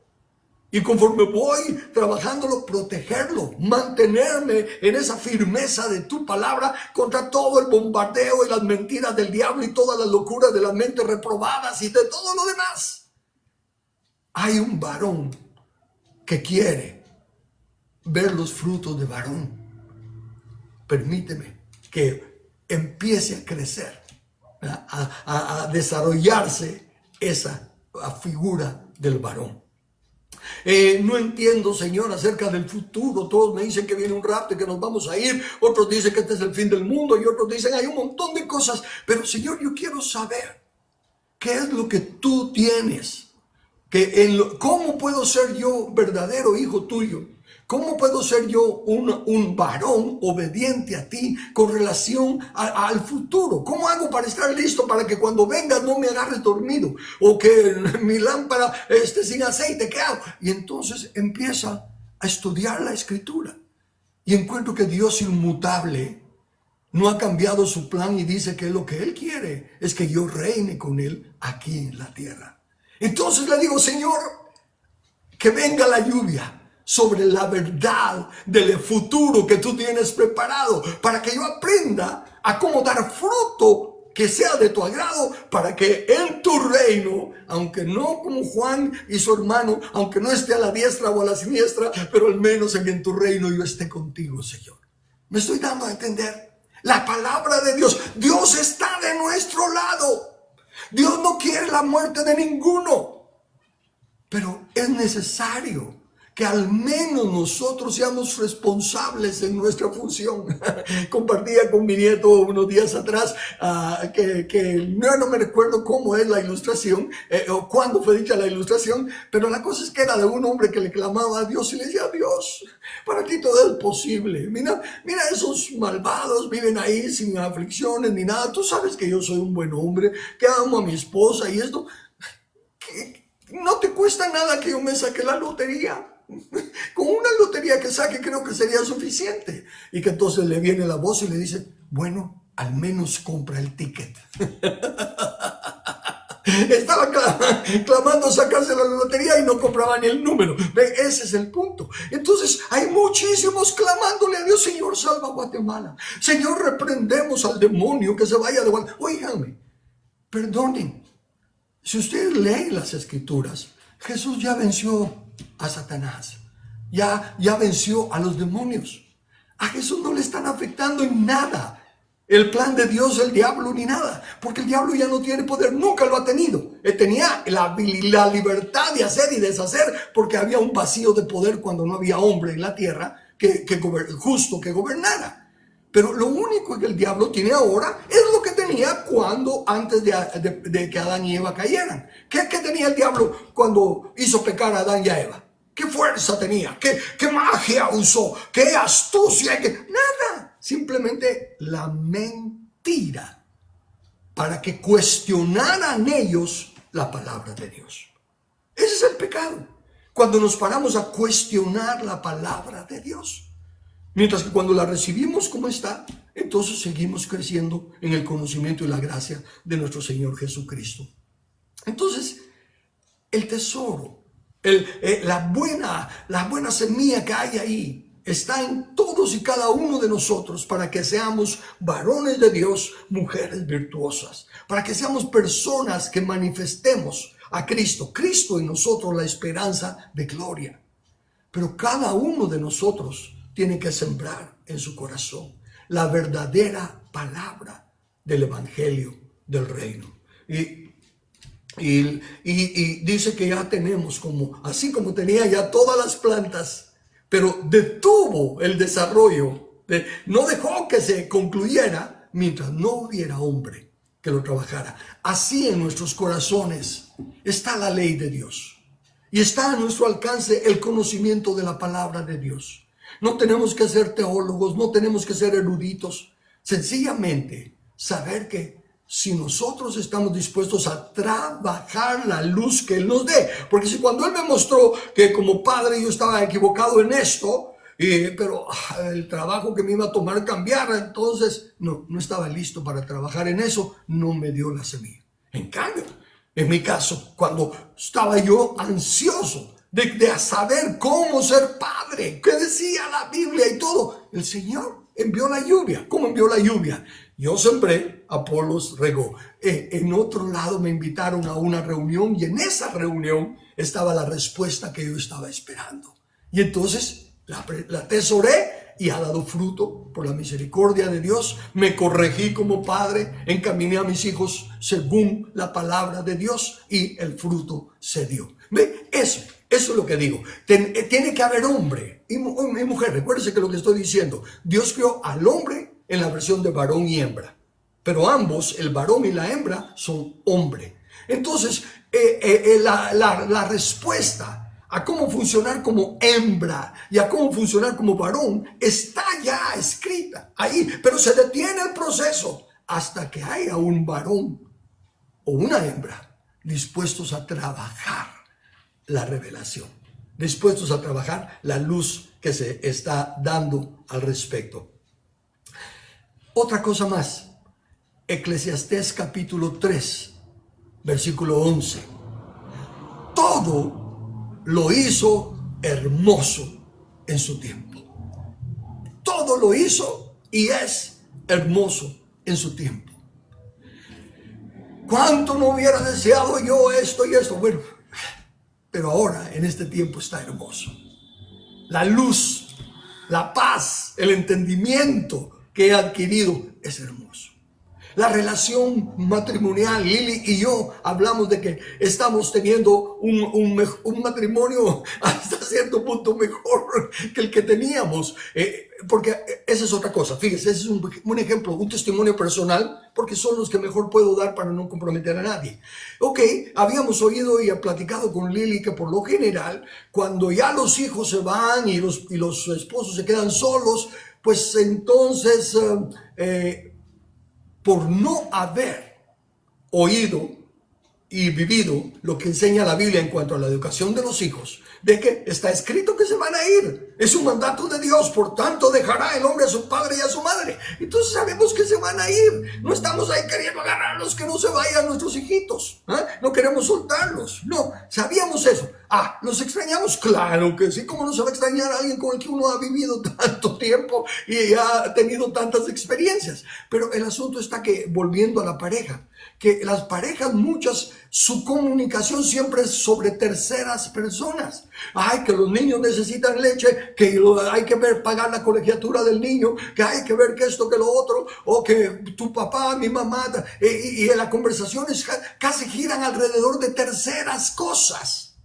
Y conforme voy trabajándolo, protegerlo, mantenerme en esa firmeza de tu palabra contra todo el bombardeo y las mentiras del diablo y todas las locuras de las mentes reprobadas y de todo lo demás. Hay un varón que quiere ver los frutos de varón. Permíteme que empiece a crecer, a desarrollarse esa figura del varón. No entiendo, Señor, acerca del futuro. Todos me dicen que viene un rapto y que nos vamos a ir. Otros dicen que este es el fin del mundo y otros dicen hay un montón de cosas. Pero, Señor, yo quiero saber qué es lo que tú tienes. ¿Cómo puedo ser yo verdadero hijo tuyo? ¿Cómo puedo ser yo un varón obediente a ti con relación al futuro? ¿Cómo hago para estar listo para que cuando vengas no me agarres dormido? O que mi lámpara esté sin aceite, ¿qué hago? Y entonces empieza a estudiar la escritura. Y encuentro que Dios inmutable no ha cambiado su plan y dice que lo que Él quiere es que yo reine con Él aquí en la tierra. Entonces le digo, Señor, que venga la lluvia sobre la verdad del futuro que tú tienes preparado, para que yo aprenda a cómo dar fruto que sea de tu agrado, para que en tu reino, aunque no como Juan y su hermano, aunque no esté a la diestra o a la siniestra, pero al menos en tu reino yo esté contigo, Señor. ¿Me estoy dando a entender? La palabra de Dios, Dios está de nuestro lado. Dios no quiere la muerte de ninguno, pero es necesario que al menos nosotros seamos responsables en nuestra función. Compartía con mi nieto unos días atrás que no me recuerdo cómo es la ilustración o cuándo fue dicha la ilustración, pero la cosa es que era de un hombre que le clamaba a Dios y le decía: Dios, para ti todo es posible. Mira, esos malvados viven ahí sin aflicciones ni nada. Tú sabes que yo soy un buen hombre, que amo a mi esposa y esto. No te cuesta nada que yo me saque la lotería. Con una lotería que saque creo que sería suficiente. Y que entonces le viene la voz y le dice: bueno, al menos compra el ticket. Estaba clamando sacarse la lotería y no compraba ni el número. Ese es el punto. Entonces hay muchísimos clamándole a Dios: Señor, salva a Guatemala. Señor, reprendemos al demonio que se vaya de Guatemala. Óigame, perdonen, si ustedes leen las escrituras, Jesús ya venció a Satanás, ya venció a los demonios. A Jesús no le están afectando en nada el plan de Dios, el diablo, ni nada. Porque el diablo ya no tiene poder, nunca lo ha tenido. Él tenía la libertad de hacer y deshacer, porque había un vacío de poder cuando no había hombre en la tierra justo que gobernara. Pero lo único que el diablo tiene ahora es lo que tenía antes de que Adán y Eva cayeran. ¿Qué tenía el diablo cuando hizo pecar a Adán y a Eva? ¿Qué fuerza tenía? ¿Qué magia usó? ¿Qué astucia? Nada. Simplemente la mentira, para que cuestionaran ellos la palabra de Dios. Ese es el pecado. Cuando nos paramos a cuestionar la palabra de Dios. Mientras que cuando la recibimos como está, entonces seguimos creciendo en el conocimiento y la gracia de nuestro Señor Jesucristo. Entonces, el tesoro, la buena semilla que hay ahí, está en todos y cada uno de nosotros, para que seamos varones de Dios, mujeres virtuosas, para que seamos personas que manifestemos a Cristo en nosotros, la esperanza de gloria. Pero cada uno de nosotros tiene que sembrar en su corazón la verdadera palabra del evangelio del reino. Y dice que ya tenemos, así como tenía ya todas las plantas, pero detuvo el desarrollo, no dejó que se concluyera mientras no hubiera hombre que lo trabajara. Así en nuestros corazones está la ley de Dios y está a nuestro alcance el conocimiento de la palabra de Dios. No tenemos que ser teólogos, no tenemos que ser eruditos. Sencillamente saber que si nosotros estamos dispuestos a trabajar la luz que Él nos dé. Porque si cuando Él me mostró que como padre yo estaba equivocado en esto, pero el trabajo que me iba a tomar cambiar, entonces no estaba listo para trabajar en eso, no me dio la semilla. En cambio, en mi caso, cuando estaba yo ansioso de saber cómo ser padre, qué decía la Biblia y todo, el Señor envió la lluvia. ¿Cómo envió la lluvia? Yo sembré, Apolos regó. En otro lado me invitaron a una reunión y en esa reunión estaba la respuesta que yo estaba esperando. Y entonces la atesoré y ha dado fruto por la misericordia de Dios. Me corregí como padre, encaminé a mis hijos según la palabra de Dios y el fruto se dio. ¿Ve? Eso es lo que digo. Tiene que haber hombre y mujer. Recuérdense que lo que estoy diciendo, Dios creó al hombre en la versión de varón y hembra, pero ambos, el varón y la hembra, son hombre. Entonces, la respuesta a cómo funcionar como hembra y a cómo funcionar como varón está ya escrita ahí, pero se detiene el proceso hasta que haya un varón o una hembra dispuestos a trabajar la revelación, dispuestos a trabajar la luz que se está dando al respecto. Otra cosa más, Eclesiastés capítulo 3, versículo 11. Todo lo hizo hermoso en su tiempo. Todo lo hizo y es hermoso en su tiempo. ¿Cuánto no hubiera deseado yo esto y esto? Bueno, pero ahora en este tiempo está hermoso. La luz, la paz, el entendimiento que he adquirido es hermoso. La relación matrimonial, Lili y yo hablamos de que estamos teniendo un matrimonio hasta cierto punto mejor que el que teníamos, porque esa es otra cosa. Fíjese, ese es un ejemplo, un testimonio personal, porque son los que mejor puedo dar para no comprometer a nadie. Ok, habíamos oído y platicado con Lili que por lo general, cuando ya los hijos se van y los esposos se quedan solos, pues entonces por no haber oído y vivido lo que enseña la Biblia en cuanto a la educación de los hijos, de que está escrito que se van a ir, es un mandato de Dios, por tanto dejará el hombre a su padre y a su madre. Entonces sabemos que se van a ir, no estamos ahí queriendo agarrarlos, que no se vayan nuestros hijitos, no queremos soltarlos, no, sabíamos eso. ¿Los extrañamos? Claro que sí. ¿Cómo no se va a extrañar a alguien con el que uno ha vivido tanto tiempo y ha tenido tantas experiencias? Pero el asunto está que, volviendo a la pareja, que las parejas muchas, su comunicación siempre es sobre terceras personas. Ay, que los niños necesitan leche, que hay que ver, pagar la colegiatura del niño, que hay que ver que esto, que lo otro, o que tu papá, mi mamá, y las conversaciones casi giran alrededor de terceras cosas.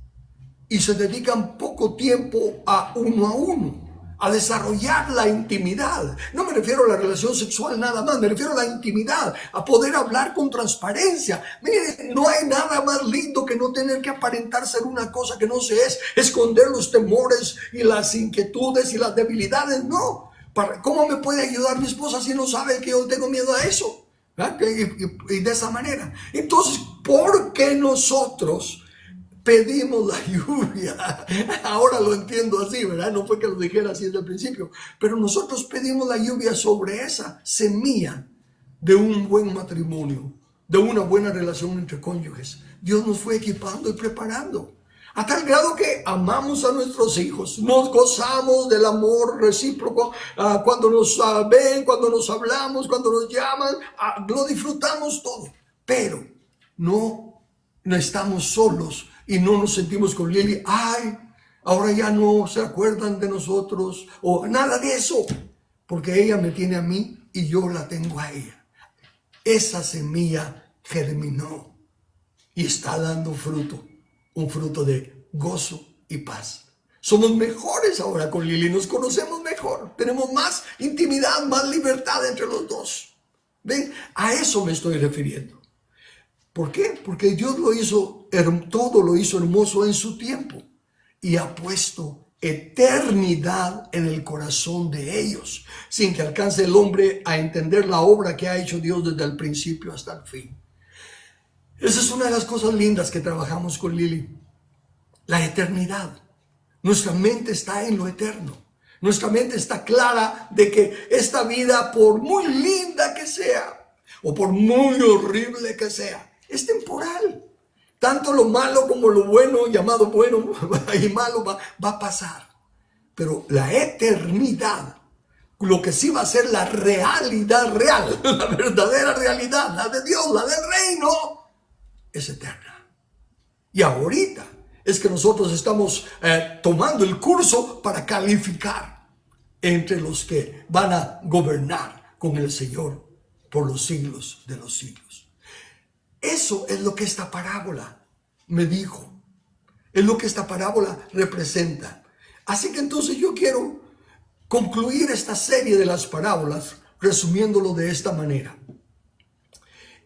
Y se dedican poco tiempo a uno, a desarrollar la intimidad. No me refiero a la relación sexual nada más, me refiero a la intimidad, a poder hablar con transparencia. Mire, no hay nada más lindo que no tener que aparentar ser una cosa que no se es, esconder los temores y las inquietudes y las debilidades. No, ¿cómo me puede ayudar mi esposa si no sabe que yo tengo miedo a eso? Y de esa manera. Entonces, ¿por qué nosotros pedimos la lluvia? Ahora lo entiendo así, ¿verdad? No fue que lo dijera así desde el principio, pero nosotros pedimos la lluvia sobre esa semilla de un buen matrimonio, de una buena relación entre cónyuges. Dios nos fue equipando y preparando, a tal grado que amamos a nuestros hijos, nos gozamos del amor recíproco, cuando nos ven, cuando nos hablamos, cuando nos llaman, lo disfrutamos todo, pero no estamos solos y no nos sentimos con Lili, ay, ahora ya no se acuerdan de nosotros, o nada de eso, porque ella me tiene a mí y yo la tengo a ella. Esa semilla germinó y está dando fruto, un fruto de gozo y paz. Somos mejores ahora con Lili, nos conocemos mejor, tenemos más intimidad, más libertad entre los dos. ¿Ven? A eso me estoy refiriendo. ¿Por qué? Porque Dios lo hizo, todo lo hizo hermoso en su tiempo y ha puesto eternidad en el corazón de ellos, sin que alcance el hombre a entender la obra que ha hecho Dios desde el principio hasta el fin. Esa es una de las cosas lindas que trabajamos con Lili, la eternidad. Nuestra mente está en lo eterno. Nuestra mente está clara de que esta vida, por muy linda que sea, o por muy horrible que sea, es temporal. Tanto lo malo como lo bueno, llamado bueno y malo, va a pasar. Pero la eternidad, lo que sí va a ser la realidad real, la verdadera realidad, la de Dios, la del reino, es eterna. Y ahorita es que nosotros estamos tomando el curso para calificar entre los que van a gobernar con el Señor por los siglos de los siglos. Eso es lo que esta parábola me dijo. Es lo que esta parábola representa. Así que entonces yo quiero concluir esta serie de las parábolas resumiéndolo de esta manera.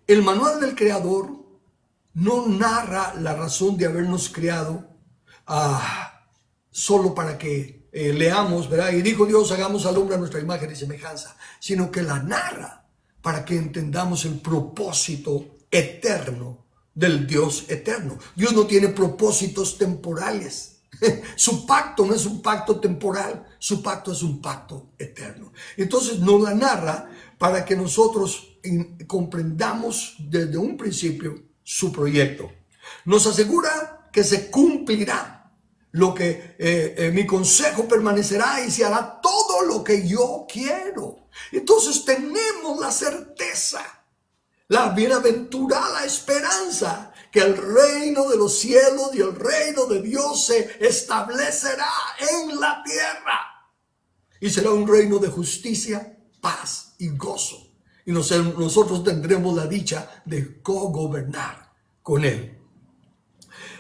El manual del Creador no narra la razón de habernos creado solo para que leamos, ¿verdad? Y dijo Dios, hagamos al hombre a nuestra imagen y semejanza, sino que la narra para que entendamos el propósito eterno del Dios eterno. Dios no tiene propósitos temporales. Su pacto no es un pacto temporal, su pacto es un pacto eterno. Entonces nos la narra para que nosotros comprendamos desde un principio su proyecto. Nos asegura que se cumplirá lo que mi consejo permanecerá y se hará todo lo que yo quiero. Entonces tenemos la certeza, la bienaventurada esperanza, que el reino de los cielos y el reino de Dios se establecerá en la tierra. Y será un reino de justicia, paz y gozo. Y nosotros tendremos la dicha de cogobernar con Él.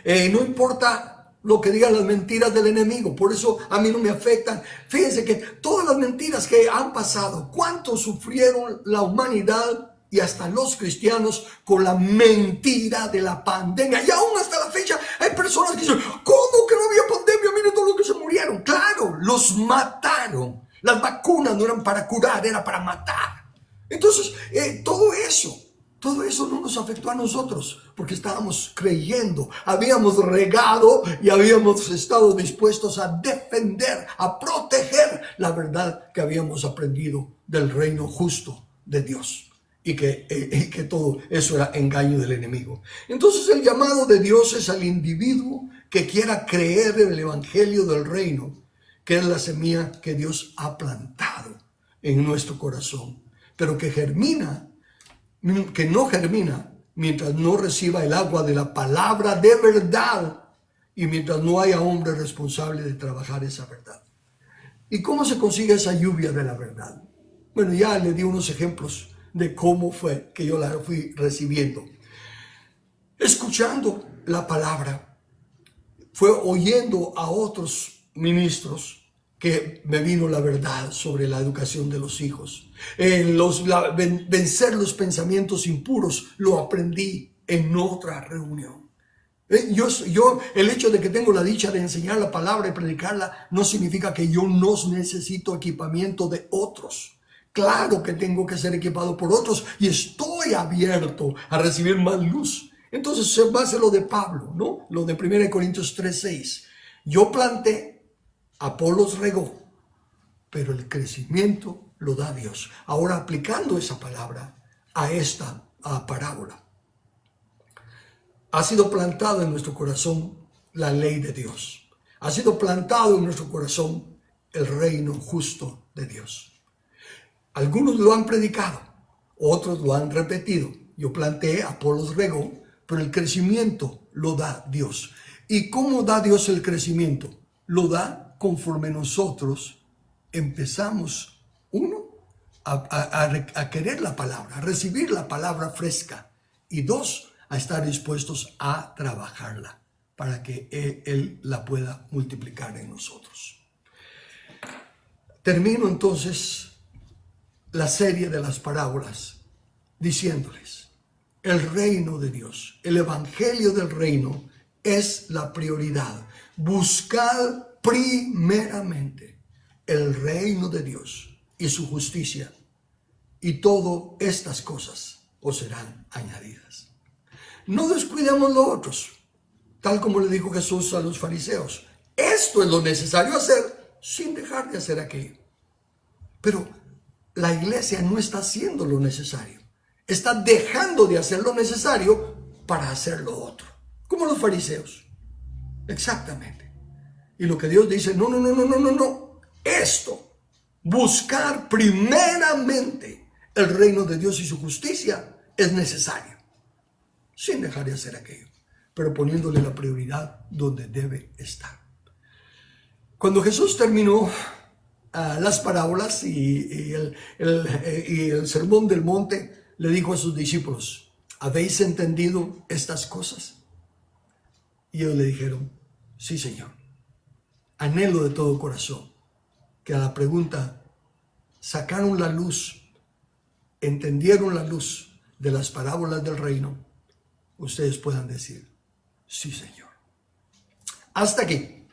No importa lo que digan las mentiras del enemigo, por eso a mí no me afectan. Fíjense que todas las mentiras que han pasado, cuánto sufrieron la humanidad y hasta los cristianos con la mentira de la pandemia. Y aún hasta la fecha hay personas que dicen, ¿cómo que no había pandemia? Miren todos los que se murieron. Claro, los mataron. Las vacunas no eran para curar, era para matar. Entonces, todo eso no nos afectó a nosotros, porque estábamos creyendo, habíamos regado y habíamos estado dispuestos a defender, a proteger la verdad que habíamos aprendido del reino justo de Dios. Y que todo eso era engaño del enemigo. Entonces el llamado de Dios es al individuo que quiera creer en el evangelio del reino, que es la semilla que Dios ha plantado en nuestro corazón, pero que no germina mientras no reciba el agua de la palabra de verdad y mientras no haya hombre responsable de trabajar esa verdad. ¿Y cómo se consigue esa lluvia de la verdad? Bueno, ya le di unos ejemplos de cómo fue que yo la fui recibiendo. Escuchando la palabra, fue oyendo a otros ministros que me vino la verdad sobre la educación de los hijos. Vencer los pensamientos impuros lo aprendí en otra reunión. El hecho de que tengo la dicha de enseñar la palabra y predicarla no significa que yo no necesito equipamiento de otros. Claro que tengo que ser equipado por otros y estoy abierto a recibir más luz. Entonces se basa lo de Pablo, ¿no? Lo de 1 Corintios 3:6. Yo planté, Apolos regó, pero el crecimiento lo da Dios. Ahora aplicando esa palabra a esta parábola. Ha sido plantado en nuestro corazón la ley de Dios. Ha sido plantado en nuestro corazón el reino justo de Dios. Algunos lo han predicado, otros lo han repetido. Yo planté, Apolos regó, pero el crecimiento lo da Dios. ¿Y cómo da Dios el crecimiento? Lo da conforme nosotros empezamos, uno, a querer la palabra, a recibir la palabra fresca. Y dos, a estar dispuestos a trabajarla para que Él la pueda multiplicar en nosotros. Termino entonces la serie de las parábolas diciéndoles, el reino de Dios, el evangelio del reino es la prioridad. Buscad primeramente el reino de Dios y su justicia, y todas estas cosas os serán añadidas. No descuidemos los otros, tal como le dijo Jesús a los fariseos. Esto es lo necesario hacer sin dejar de hacer aquello. Pero la iglesia no está haciendo lo necesario. Está dejando de hacer lo necesario para hacer lo otro. Como los fariseos. Exactamente. Y lo que Dios dice, no. Esto, buscar primeramente el reino de Dios y su justicia es necesario. Sin dejar de hacer aquello, pero poniéndole la prioridad donde debe estar. Cuando Jesús terminó las parábolas y el sermón del monte, le dijo a sus discípulos, ¿habéis entendido estas cosas? Y ellos le dijeron, sí, Señor. Anhelo de todo corazón que a la pregunta, sacaron la luz, entendieron la luz de las parábolas del reino, ustedes puedan decir, sí, Señor. Hasta aquí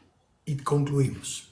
y concluimos.